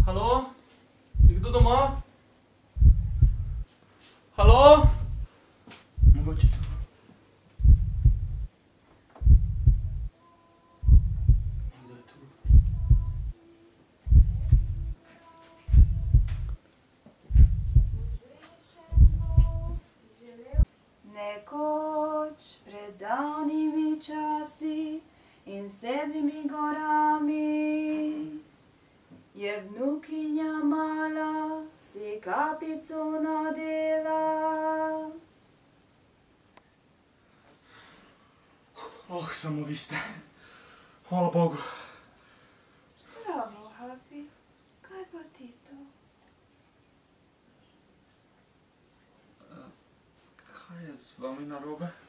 Halo? Je kdo doma? Halo? Mogoče tu. Nekdo je tu. Nekoč pred davnimi časi in 7 gorami je vnukinja mala si kapico nadela. Oh, samo vi ste. Hvala Bogu. Zdravo, Hapi, kaj pa ti to? Kaj je z vami narobe?